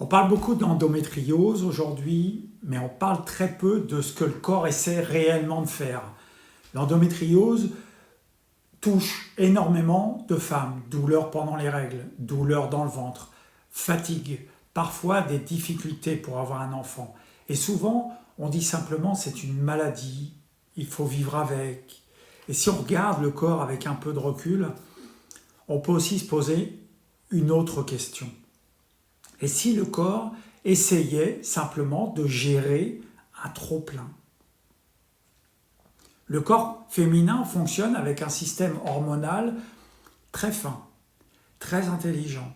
On parle beaucoup d'endométriose aujourd'hui, mais on parle très peu de ce que le corps essaie réellement de faire. L'endométriose touche énormément de femmes, douleurs pendant les règles, douleurs dans le ventre, fatigue, parfois des difficultés pour avoir un enfant. Et souvent, on dit simplement c'est une maladie, il faut vivre avec. Et si on regarde le corps avec un peu de recul, on peut aussi se poser une autre question. Et si le corps essayait simplement de gérer un trop-plein? Le corps féminin fonctionne avec un système hormonal très fin, très intelligent.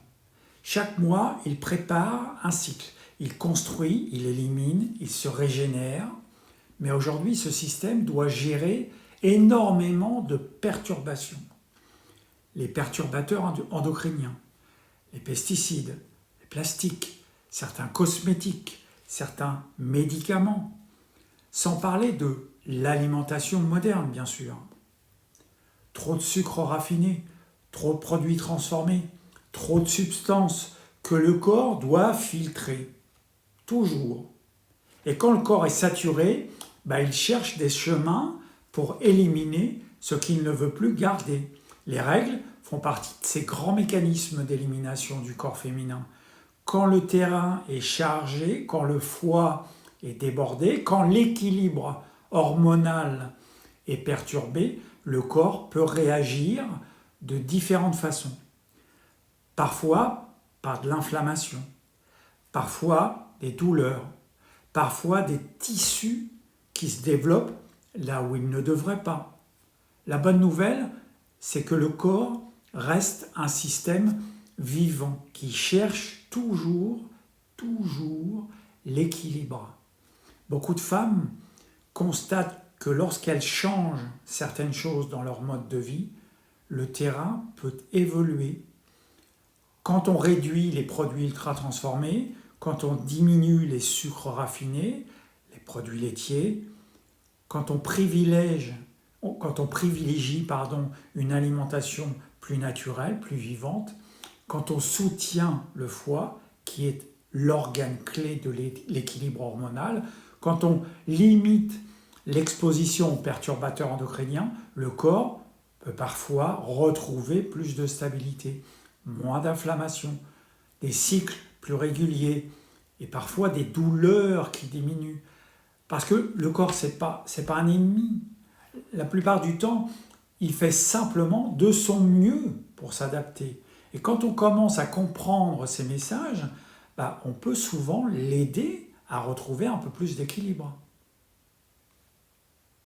Chaque mois, il prépare un cycle. Il construit, il élimine, il se régénère. Mais aujourd'hui, ce système doit gérer énormément de perturbations. Les perturbateurs endocriniens, les pesticides, les plastiques, certains cosmétiques, certains médicaments, sans parler de l'alimentation moderne, bien sûr. Trop de sucre raffiné, trop de produits transformés, trop de substances que le corps doit filtrer, toujours. Et quand le corps est saturé, il cherche des chemins pour éliminer ce qu'il ne veut plus garder. Les règles font partie de ces grands mécanismes d'élimination du corps féminin. Quand le terrain est chargé, quand le foie est débordé, quand l'équilibre hormonal est perturbé, le corps peut réagir de différentes façons. Parfois par de l'inflammation, parfois des douleurs, parfois des tissus qui se développent là où ils ne devraient pas. La bonne nouvelle, c'est que le corps reste un système vivant qui cherche toujours l'équilibre. Beaucoup de femmes constatent que lorsqu'elles changent certaines choses dans leur mode de vie, le terrain peut évoluer. Quand on réduit les produits ultra transformés, quand on diminue les sucres raffinés, les produits laitiers, quand on privilégie une alimentation plus naturelle, plus vivante, quand on soutient le foie, qui est l'organe clé de l'équilibre hormonal, quand on limite l'exposition aux perturbateurs endocriniens, le corps peut parfois retrouver plus de stabilité, moins d'inflammation, des cycles plus réguliers et parfois des douleurs qui diminuent. Parce que le corps, c'est pas un ennemi. La plupart du temps, il fait simplement de son mieux pour s'adapter. Et quand on commence à comprendre ces messages, on peut souvent l'aider à retrouver un peu plus d'équilibre.